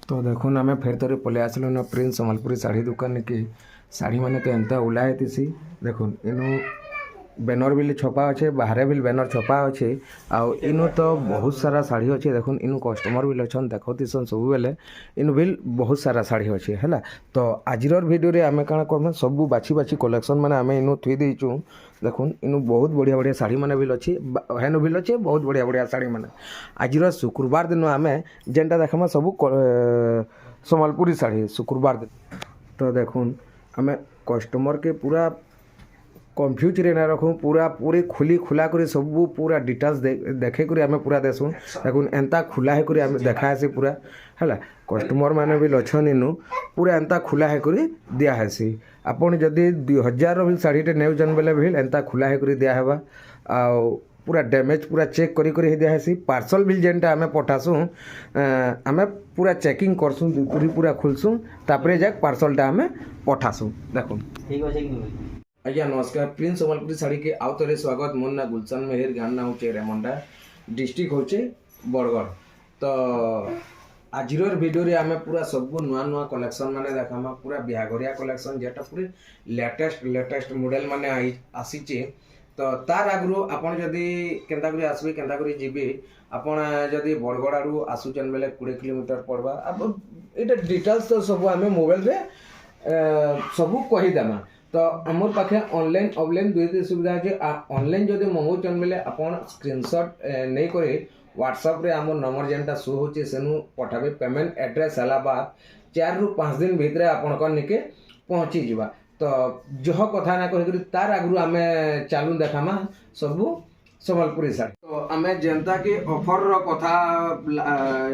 तो देखुन आम फेर थोड़े पलि आसलु न प्रिंस सम्बलपुरी शाढ़ी दुकान की शाढ़ी मैंने तो एंता उला होती देखुन इनु बैनर भी छपा अच्छे बाहर भी बैनर छपा अच्छे आउ इनु तो बहुत सारा शाढ़ी अच्छे देखुन इनु कस्टमर भी अच्छा देखतीसन सब बेले इनु भी बहुत सारा शाढ़ी अच्छे है। तो आजर भिडियो आम कण कर सब बाछी बाछी कलेक्शन मैंने आम इनु थी देचु देखुन इनु बहुत बढ़िया बढ़िया शाढ़ी मैंने भी अच्छी हेन भी अच्छे बहुत बढ़िया बढ़िया शाढ़ी मैंने आज शुक्रवार दिन आम जेनटा देखा सब सम्बलपुरी शाढ़ी शुक्रवार दिन। तो देखुन आम कस्टमर के पूरा कन्फ्यूज रे ना रखूँ पूरा पूरी खुली खुला कर सब पूरा डिटेल्स देखे कर आम पूरा देसुँ देखुन एंता खुला है कर आम देखा है पूरा है कस्टमर मैंने भी अच्छन इनु पूरा एंता खुला है कर दिहसी आपड़ जदि 2000 भी शाढ़ीटे नेउछन बेले भी एंता खुला है कर दिहबा आ पूरा डैमेज पूरा चेक करी करी दिहसी पार्सल भी जेनटा आम पठासुँ आम पूरा चेकिंग करसुँ पूरा खुलसुँ तापर जाक पार्सलटा आम पठासुँ देखुन ठीक अच्छे आज्ञा नमस्कार प्रिंस सम्बलपुरी शाढ़ी के आउ थे स्वागत मोर ना गुलशन मेहर गाँव ना हूँ रेमंडा डिस्ट्रिक्ट हूँ बरगढ़। तो आजर भिडियो आम पूरा सब नुआ नुआ कलेक्शन माने देखा पूरा बिहाघरिया कलेक्शन जेटा पूरे लेटेस्ट मॉडल माने आसीचे। तो तार आगु आपन जदि केंता करी आसबे केंता करी जीबे आपन जदि बरगढ़ आड़ू आसुचन बेले 20 किलोमीटर पड़वा अब एटा डिटेल्स तो सब आम मोबाइल रे सब कहीदेमा। तो आमर पाखे ऑनलाइन ऑफलाइन दुई सुविधा अच्छे ऑनलाइन जदि मंगौन बेले आपन स्क्रीनशॉट नहीं करे व्हाट्सएप रे आमर नंबर जेनटा शो होचे सेनु पठाबे पेमेंट एड्रेस हला बाद 4 ରୁ 5 दिन भितर आपन निके पहुँची जीवा। तो जह कथा ना कही तार आगु आम चालू देखामा सब सम्बलपुरी शाढ़ी। तो आम जेनता कि ऑफर रो कथा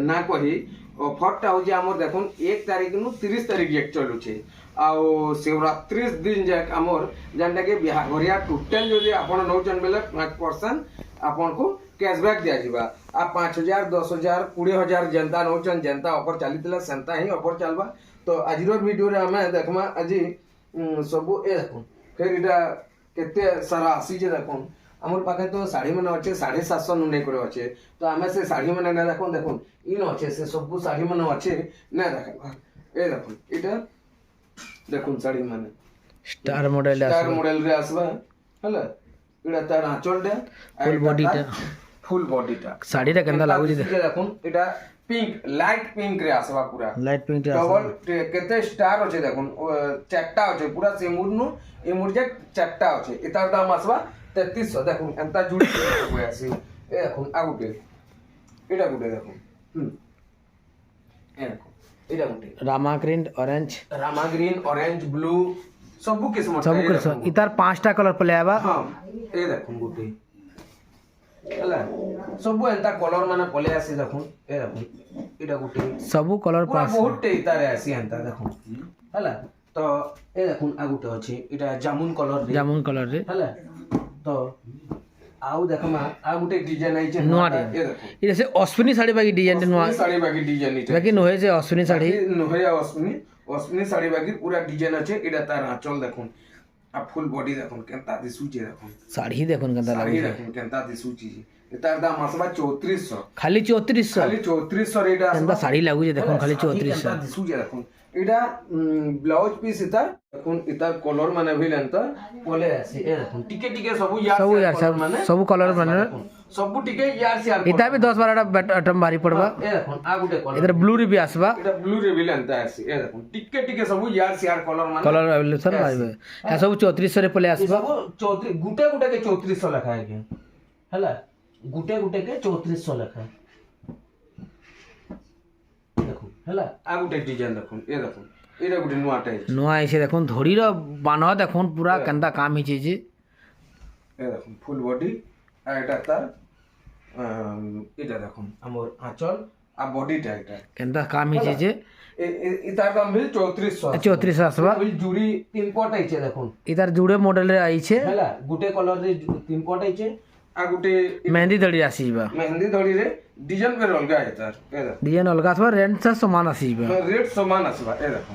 ना कही ऑफरटा हूँ आमर देखुन 1 तारीख नु 30 तारीख जाक चलुचे आउ शिवरात्रि दिन जाक आमर जेनटा कि बिहाघरिया टोटल जदि आपन नौचन बेले 5% आपन को कैशबैक दिया जिबा आ 5000 10000 20000 जनता नौचन जनता ऑफर चलीतला सेंता ही ऑफर चलबा। तो आजर वीडियो रे हमें देखमा आज सब ए देखुन फिर इटा केते सारा आसी जे देखुन आमर पाखे तो शाढ़ी मैंने अच्छे 750 नु नहीं करे अच्छे। तो आम से शाढ़ी मैंने ना देखुन देखुन इन अच्छे से सब शाढ़ी मैंने अच्छे ना देखा ए देखुन इटा देखुन शाढ़ी मैंने स्टार मॉडल रे आसबा हला इडा तार आंचलटा फुल बॉडीटा शाढ़ी रे केंदा लागु जे देखुन इटा पिंक लाइट पिंक रे आसबा पूरा लाइट पिंक रे डबल केते स्टार अच्छे देखुन चारटा अच्छे पूरा सेमुर नु एमुर जे चारटा अच्छे इतार दाम आसबा 3300 देखुन एंता जुड़ी होय आसी ए देखुन आगुटे एटा गुटे देखुन ए देखुन एटा गुटे रामा ग्रीन ऑरेंज ब्लू सब किस्म इतार 5टा कलर पले आबा हां ए देखुन गुटे हला सब एंता कलर माने पले आसी देखुन ए देखुन एटा गुटे सब कलर पास बहुत इतारे आसी एंता देखुन हला। तो ए देखुन आगुटे अछि एटा जामुन कलर रे हला। तो आउ देखमा आ गुटे डिजाइन आइ छै नोआ ए देखो ये से अश्विनी साड़ी बाकी डिजाइन नोआ साड़ी बाकी डिजाइन इटा बाकी नोहे जे अश्विनी साड़ी नोहे अश्विनी साड़ी बाकी पूरा डिजाइन अछि एटा तार आंचल देखुन आ फुल बॉडी देखुन केंता दिसुचे देखुन साड़ी देखुन केंता लागै देखुन केंता दिसुची एतार दाम आसबा 3400 खाली 3400 रे एटा केंता साड़ी लागु जे देखुन खाली 3400 दिसुचे देखुन इटा ब्लाउज पीस इता देखुन इता कलर माने भी लेंता बोले आसी ए देखुन टिके सब यार माने सब कलर माने सब टिके यार से इता भी 10 12टा आइटम भारी पड़बा ए देखुन आ गुटे कलर इधर ब्लू रे भी आसबा इटा ब्लू रे भी लेंता आसी ए देखुन टिके सब यार से यार कलर माने कलर अवेलेबल आइबे ए सब 3400 रे पले आसबा 34 गुटे के 3400 लिखा है के हला गुटे के 3400 लिखा है हला आ गुटे डिजाइन देखुन ए देखुन एरा गुटे नुआ आइसे देखुन धोड़ी रो बान्ह देखुन पूरा केंदा काम हिचे जे ए देखुन फुल बॉडी आ एटा तार एटा देखुन हमर आंचल आ बॉडीटा एटा केंदा काम हिचे जे इतार दाम भी 3400 आसबा बिल जुड़ी 3 पट आइছে देखुन इतार जुड़े मॉडल रे आइছে हला गुटे कलर रे 3 पट आइছে आ गुटे मेहंदी दड़ी आसीबा मेहंदी दड़ी रे डिजाइन पे अलगा है तार ए देख डिजाइन अलगा आसबा रेट से समान आसीबा रेट समान आसबा ए देखो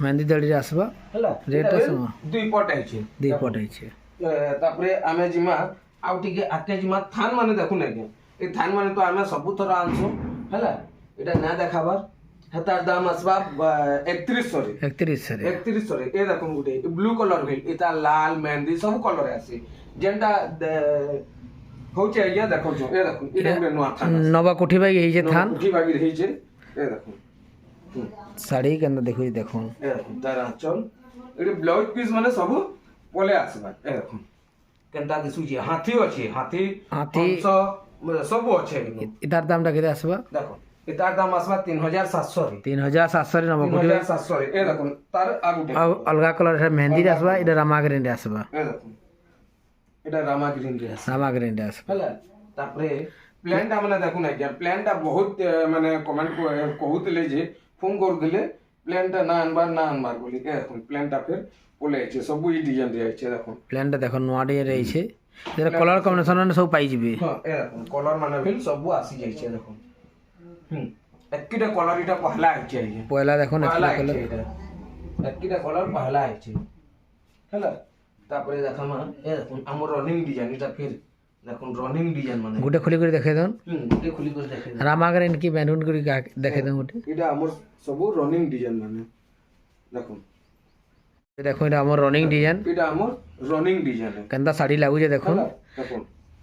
मेहंदी दड़ी रे आसबा हला रेट समान 2 पट आइছে तापरे आमे जिमा आउ टिके आके जिमा थान माने देखु नै ए थान माने तो आमे सब थरा आनसु हला এটা না দেখাবার হেতার দাম আসবা 3100 রে 3100 রে এ দেখুন গুটে ব্লু কলর ভিল এটা লাল মেহেন্দি সব কলর আছে যেটা হচ্ছে আইয়া দেখো এ দেখুন এটা গুটে নোয়া থান নবা কোঠি বাই এই যে থান কোঠি বাগি রইছে এ দেখুন শাড়ি কেন্দা দেখুই দেখুন এ দেখুন তার আঁচল এটা ব্লাউজ পিস মানে সব পলে আসবা এ দেখুন কেনতা দিসুছি হাতি আছে হাতি হংস সব আছে এটার দামটা কেতে আসবা দেখো এটার দাম আসবা 3700 রে 3700 রে নবা কোঠি 3700 রে এ দেখুন তার আগুটে অলগা কলর মেহেন্দি আসবা এটা রামা গ্রিন আসবা এ দেখুন এটা রামা গ্রিন রে আছে রামা গ্রিন আসবা হলা তারপরে প্ল্যানটা মানে দেখুন আজ্ঞা প্ল্যানটা বহুত মানে কমেন্ট কহুতলে যে ফোন করদিলে প্ল্যানটা না আনবার বলি এ দেখুন প্ল্যানটা ফের পলে আছে সব ই ডিজাইন রে আছে দেখুন প্ল্যানটা দেখো নোয়া ডিজাইন রয়েছে যেটা কলর কম্বিনেশন মানে সব পাই যাবে হ্যাঁ এ দেখুন কলর মানে ফিল সব আসি যাইছে দেখুন এককিটা কলর এটা পহলা আইছে আজ্ঞা পয়লা দেখুন পহলা কলর আইছে এটা এককিটা কলর পহলা আইছে হলা তারপরে দেখামা এ দেখুন আমার রনিং ডিজাইন এটা ফির দেখুন রনিং ডিজাইন মানে গোটে খুলি করে দেখে দেন গোটে খুলি করে দেখে রামা গ্রিন কি মেরুন করে দেখে দেন গোটে এটা আমার সবু রনিং ডিজাইন মানে দেখুন দেখুন এটা আমার রনিং ডিজাইন এটা আমার রনিং ডিজাইন কেনতা শাড়ি লাগুছে দেখুন দেখুন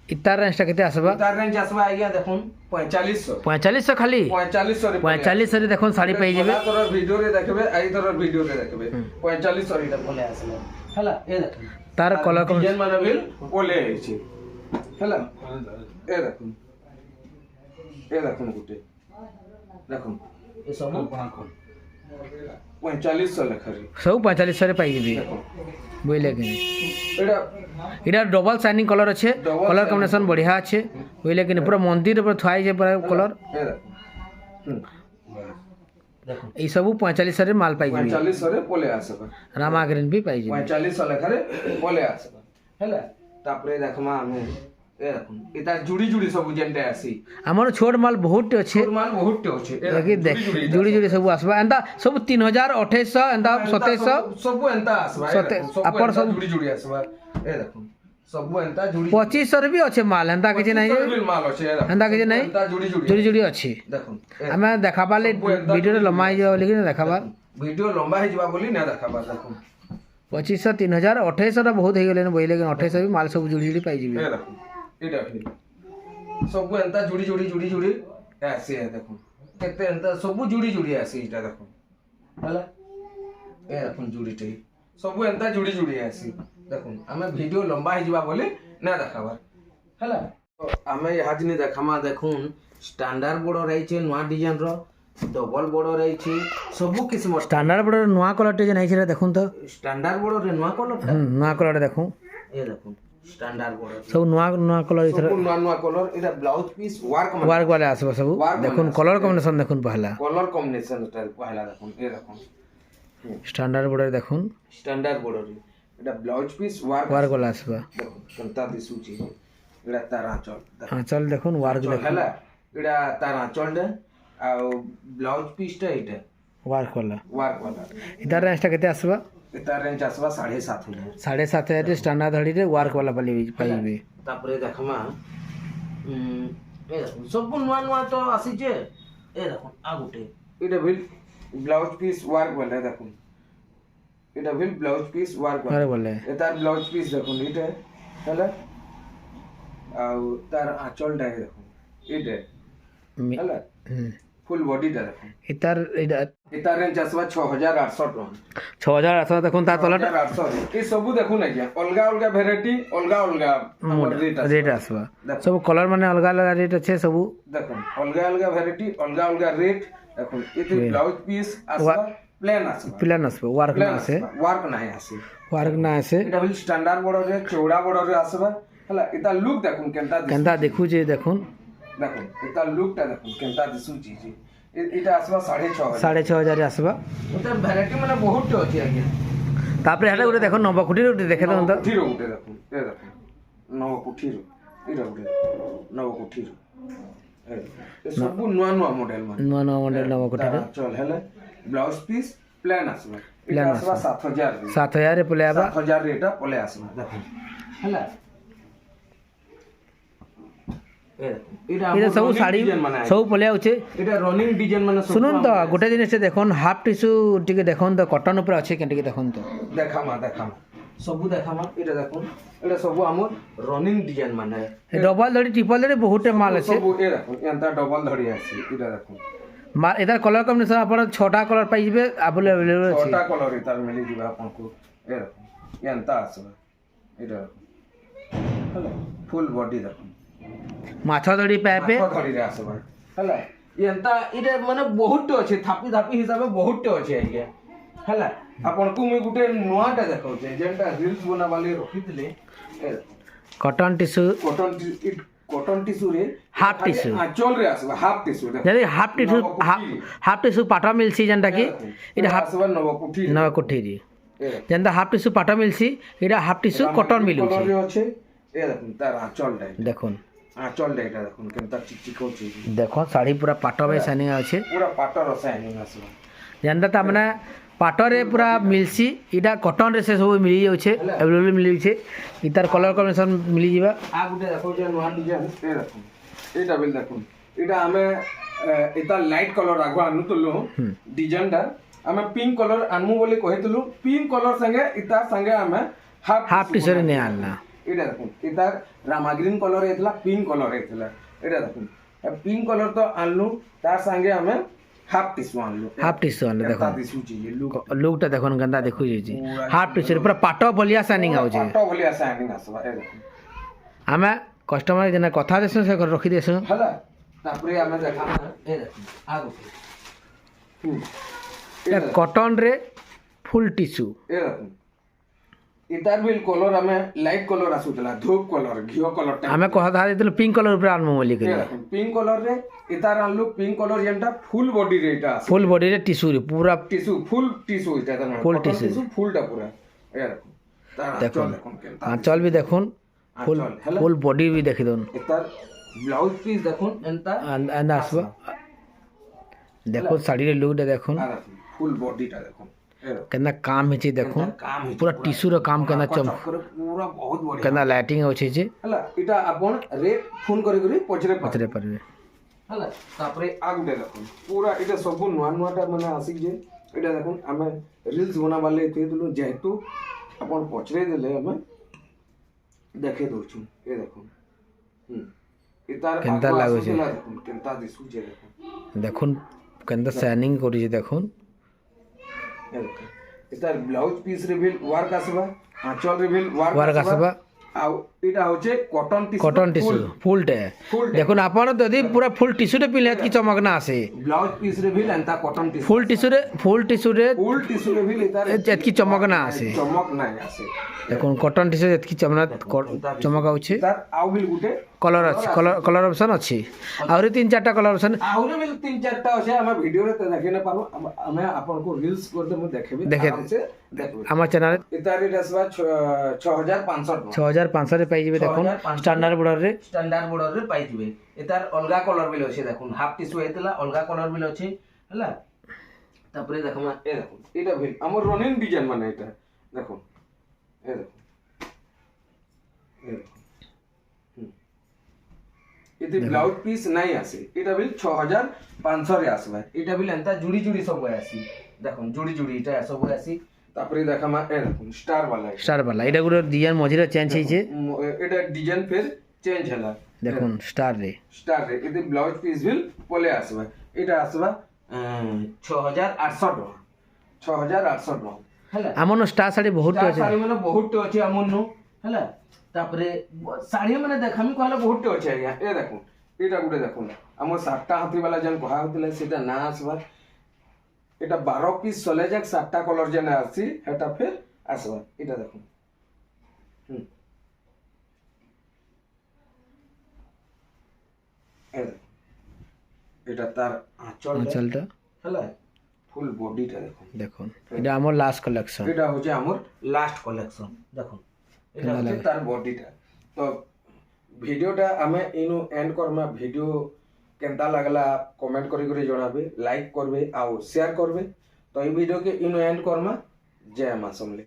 ইতার রেঞ্জটা কেতে আসবা তার রেঞ্জ আসবা আইয়া দেখুন 4500 4500 খালি 4500 রে 4500 রে দেখুন শাড়ি পাই যাবে তোর ভিডিওরে দেখবে এই তোর ভিডিওরে দেখবে 4500 এটা বলে আসলে হলা এ দেখুন তার কলর ডিজাইন মানে বিল বলে আইছে হলা এ দেখুন গুটে দেখুন এ সব 4500 লেখা রে সব 4500 রে পাই যাবে দেখুন বুঝলে কি এটা এটা ডবল শাইনিং কলর আছে কলর কম্বিনেশন বঢ়িয়া আছে বুঝলে কি পুরো মন্দির উপরে থুয়াই যে পুরো কলর এ দেখুন দেখুন এই সব 4500 রে মাল পাই যাবে 4500 রে পলে আসবে রামা গ্রিন भी পাই যাবে 4500 লেখা রে পলে আসবে হেলা তারপরে দেখমা আমি এ দেখুন এটা জুড়ি জুড়ি সব যেনটা আসি আমার ছোট মাল বহুত আছে তোর মাল বহুতটি আছে দেখি দেখ জুড়ি জুড়ি সব আসবা এন্তা সব 3000 2800 এন্তা 2700 সব এন্তা আসবা আপর সব জুড়ি জুড়ি আসবা এ দেখুন সব এন্তা জুড়ি 2500 রে भी আছে মাল এন্তা কিছু নাই মাল আছে এন্তা কিছু নাই এন্তা জুড়ি জুড়ি জুড়ি জুড়ি আছে দেখুন আমি দেখাবালে ভিডিওরে লম্বাই যাও লিখিন দেখাবা ভিডিও লম্বা হই যাবা বলি না দেখাবা দেখুন 2500 3000 2800 টা বহুত হই গেলেন বইলে 2800 भी মাল সব জুড়ি জুড়ি পাই যাবে এ দেখুন এটা ফির সব এন্তা জুড়ি জুড়ি জুড়ি জুড়ি আসে দেখুন কেতে এন্তা সব জুড়ি জুড়ি আসে এটা দেখুন হলা এ দেখুন জুড়িটাই সব এন্তা জুড়ি জুড়ি আসি দেখুন আমি ভিডিও লম্বা হই যাবা বলে না দেখাবার হলা আমি হাজনি দেখামা দেখুন স্ট্যান্ডার্ড বড় রয়েছে নয়া ডিজাইন র ডবল বড় রয়েছে সবু কিসম স্ট্যান্ডার্ড বড় নয়া কলরটা যে নাইছে দেখুন তো স্ট্যান্ডার্ড বড় রে নয়া কলর নয়া কলরটা দেখুন এ দেখুন স্ট্যান্ডার্ড বড় সব নয়া নয়া কলর ইথর সবু নয়া নয়া কলর এটা ব্লাউজ পিস ওয়ার্ক মানে ওয়ার্ক वाले আসবে সব দেখুন কলর কম্বিনেশন দেখুন পহলা কলর কম্বিনেশন এটা পহলা দেখুন এ দেখুন স্ট্যান্ডার্ড বড় দেখুন স্ট্যান্ডার্ড বড় রে এটা ব্লাউজ পিস ওয়ার্ক ওয়ার্ক वाला আসবে দেখুন কোনটা দিসুচি এটা তার আঁচল আঁচল দেখুন ওয়ার্ক দেখুন হেলা এটা তার আঁচলটা আর ব্লাউজ পিসটা এটা ওয়ার্ক वाला ওয়ার্ক ইতার রেঞ্জটা কেতে আসবে তার রেঞ্জ আসবা 7500 7500 রে স্ট্যান্ডার্ড ধড়িরে ওয়ার্ক वाला পাইবে তারপরে দেখমা এ দেখুন সব নয়া নয়া তো আসিছে এ দেখুন আগুটে এটা ভিল ব্লাউজ পিস ওয়ার্ক বলে দেখুন এটা ভিল ব্লাউজ পিস ওয়ার্ক আরে বলে তার ব্লাউজ পিস দেখুন এটা তাহলে আর তার আঁচলটা দেখুন এটা তাহলে ফুল বডিটা দেখুন এটার রেঞ্জ আসবা 6800 টাকা 6000 দেখুন তার তলাটা 6800 এই সবু দেখুন আজ্ঞা অলগা অলগা ভ্যারাইটি অলগা অলগা রেট আসবা সব কলর মানে অলগা অলগা রেট আছে সব দেখুন অলগা অলগা ভ্যারাইটি অলগা অলগা রেট দেখুন এতে ব্লাউজ পিস আসবা প্লেন আসবে ওয়ার্ক না আছে ওয়ার্ক না আছে এটা হল স্ট্যান্ডার্ড বড় রে চৌড়া বড় রে আসবা হলা এটা লুক দেখুন কেনতা দেখু যে দেখুন এটা লুকটা দেখুন কেনতা দিসুচি জি এটা আসবা 6500 আসবা এটা ভ্যারাইটি মানে বহুত আছে আজ্ঞা তারপরে এটা গুলো দেখুন নবকুঠির উঠে দেখে দাও তো কুঠির উঠে দেখুন এ দেখুন নবকুঠির এটা উঠে নবকুঠির এ সব নয়া নয়া মডেল মানে নয়া মডেল নবকুঠির চল হেলে ব্লাউজ পিস প্লেন আসবে এটা আসবা 7000 রে পলে আবা 7000 রে এটা পলে আসবে দেখুন হেলা এটা ସବୁ ଶାଢ଼ୀ ସବୁ ପଲେଇ ଆଉଛେ এটা রনিং ডিজাইন মানে সব শুনুন তো গোটে জিনিসটা দেখুন হাফ টিস্যু ଟିକେ দেখুন তো কটন উপরে আছে কেন ଟିକେ দেখুন তো দেখামা সবু দেখামা এটা দেখুন এটা সবু আমার রনিং ডিজাইন মানে ডবল ধড়ি ট্রিপল ধড়ি বহুতে মাল আছে সবু এ দেখুন এন্তা ডবল ধরি আছে এটা দেখুন মাল এটার কলর কম্বিনেশন আপনার 6টা কলর পাই যাবে अवेलेबल আছে ছটা কলর এটার মিলি দিবা আপনাকে এ দেখুন এন্তা আছে এটা দেখুন হ্যালো ফুল বডি দেখুন মাছ ধড়ি পাইবে ধরি রে আছে ভাই হ্যালো এন্তা এটা মানে বহুত আছে থাপি থাপি হিসাবে বহুত আছে আইয়া হ্যালো ଆପଣଙ୍କୁ ମୁଁ ଗୋଟେ ନୂଆଟା ଦେଖାଉଛି ଯେନ୍ଟା ରିଲ୍ସ ବନାବାଲି ରଖିଥିଲେ কটন টিস্যু କଟନ ଟିସୁରେ ହାଫ୍ ଟିସ୍ୟୁ ଆଞ୍ଚଳରେ ଆସିବ ହାଫ୍ ଟିସୁ ଯଦି ହାଫ୍ ଟିସ୍ୟୁ ପାଟ ମିଲ୍ସି ଯେନ୍ଟା କି ଏଇଟା ହାଫ୍ ଆସିବ ନବକୁଠି ନବକୁଠିରେ ଯେନ୍ତା ହାଫ୍ ଟିସ୍ୟୁ ପାଟ ମିଲ୍ସି ଏଇଟା ହାଫ୍ ଟିସ୍ୟୁ କଟନ ମିଲୁଛି ଅଛି ଏ ଦେଖୁন ତାର ଆଞ୍ଚଳଟା দেখুন ଆଞ୍ଚଳଟା ଏଇଟା ଦେଖୁନ କେନ୍ତା ଚିକଚିକଉଛି দেখুন শাড়ি পুরা পাট বাই সাইনিং আছে ପୁରା ପାଟର ସାଇନିଂ ଆସିବ ଯେନ୍ତା ତାମାନେ ପାଟରେ ପୁରା ମିଲ୍ସି ଏଇଟା କଟନରେ ସେ ସବୁ ମିଳି ଯାଉଛେ ଆଭେଲେବଲ୍ ମିଳିଯାଉଛେ ଇତାର କଲର କମ୍ବିନେସନ୍ ମିଳିଯିବା આ ଗୋଟେ ଦେଖଉଛେ ନୂଆ ଡିଜାଇନ ଏ ଦେଖୁନ ଏଇଟା ବି ଦେଖୁନ ଏଇଟା ଆମେ ଏଟା ଲାଇଟ୍ କଲର ଆଗ ଆଣୁଥିଲୁ ଡିଜାଇନଟା ଆମେ ପିଙ୍କ କଲର ଆଣମୁ ବୋଲି କହିଥିଲୁ ପିଙ୍କ କଲର ସାଙ୍ଗେ ଇତାର ସାଙ୍ଗେ ଆମେ ହାଫ୍ ଟିସରେ ନେଇ ଆଣିଲା ଏଇଟା ଦେଖୁନ ଇତାର ରାମା ଗ୍ରୀନ୍ କଲର ହେଇଥିଲା ପିଙ୍କ କଲର ହେଇଥିଲା ଏଇଟା ଦେଖୁନ ପିଙ୍କ କଲର ତ ଆଣଲୁ ତାର ସାଙ୍ଗେ ଆମେ हाफ टिश्यू आनलो हाफ टिश्यू आनलो देखो टिश्यू चाहिए लुकटा देखो गंदा देखु जे हाफ टिश्यू पूरा पाटो बलिया साइनिंग आउ जे पाटो बलिया साइनिंग आसबा ए देखो हमें कस्टमर जेना कथा देसु से रखी देसु हला तापरे हमें देखा ए देखो आगो कॉटन रे फुल टिश्यू ए देखो इतार बिल कलर हमें लाइट कलर आसुतला धूप कलर घियो कलर हमें कहा था देतलो पिंक कलर ऊपर आनमो बोली के पिंक कलर रे इतार आनलो पिंक कलर जेंटा फुल बॉडी रे इटा फुल बॉडी रे टिश्यू रे पूरा टिश्यू फुल टिश्यू इटा फुल टिश्यू फुलटा पूरा ए देखो आंचल भी देखुन फुल फुल बॉडी भी देखि दोन इतार ब्लाउज पीस देखुन एंता एंड आसबा देखो साड़ी रे लुक देखुन फुल बॉडीटा देखो केना काम हेची देखो पूरा टिश्यू रो काम केना चम पूरा बहुत बढ़िया केना लाइटिंग होचे जे हला इटा आपण रेट फोन करी करी पछरे परबे हला तापरे आगुटे देखो पूरा इटा सब नुआ नुआटा माने आसी जे इटा देखो हमें रील्स बना वाले थे तो जेतु आपण पछरे देले हमें देखे दोछु ए देखो इतार केनता लागो जे केनता दिसु जे देखो देखुन केनता शाइनिंग करी जे देखुन इतार ब्लाउज पीस रे भी वर्क आसबा आंचल रे भी वर्क आसबा आ इटा होचे कॉटन टिश्यू फुल टे देखुन आपण यदि पूरा फुल टिश्यू रे पिले की चमक ना आसे ब्लाउज पीस रे भी एंता कॉटन टिश्यू फुल टिश्यू रे भी इतार एतकी चमक ना आसे चमक ना आसे देखुन कॉटन टिश्यू एतकी चमक आउछे तार आउ बिल गुटे कलर अछि कलर ऑप्शन अछि आउरी 3-4टा कलर ऑप्शन आउरी बिल 3-4टा अछि हम वीडियो रे देखि न पाबो हमें आपन को रील्स करते हम देखेबे आराम से देखबे हमर चैनल इतार रे दसवा 6500 रे पाइ जिबे देखुन स्टैंडर्ड बॉर्डर रे पाइ जिबे इतार अलगा कलर बिल अछि देखुन हाफ टिश्यू हेतला अलगा कलर बिल अछि हला तापरे देखमा ए देखुन एटा बिल हमर रनिंग डिजाइन माने एटा देखुन ए देखुन इति ब्लाउज पीस नहीं आसे इटा बिल 6500 रे आसबा इटा बिल एंता जुड़ी जुड़ी सब आसी देखुन जुड़ी जुड़ी इटा सब आसी तापरे देखमा ए देखुन स्टार वाला इटा गुरो डिजाइन मझिरे चेंज होइछे इटा डिजाइन फिर चेंज हला देखुन स्टार रे इति ब्लाउज पीस बिल पले आसबा इटा आसबा 6800 टका हला हमन स्टार साड़ी बहुत अछि साड़ी माने बहुत अछि हमन हला तापरे साड़ी माने देखामी कहले बहुत अछि आया ए देखुन एटा गुटे देखुन हम 7टा हाथी वाला जन कहा होतले सेटा ना आसबा एटा 12 पीस चले जाक 7टा कलर जन आसी हेटा फिर आसबा एटा देखुन एटा तार आंचलटा हला फुल बॉडीटा देखुन एटा हमर लास्ट कलेक्शन एटा होचे हमर लास्ट कलेक्शन देखुन एटा होचे तार बॉडीटा तो वीडियोटा हमें इनु एंड करमा वीडियो केनता लागला कमेंट करी जणाबे लाइक करबे आ शेयर करबे तो ई वीडियो के इनु एंड करमा जय मां समले।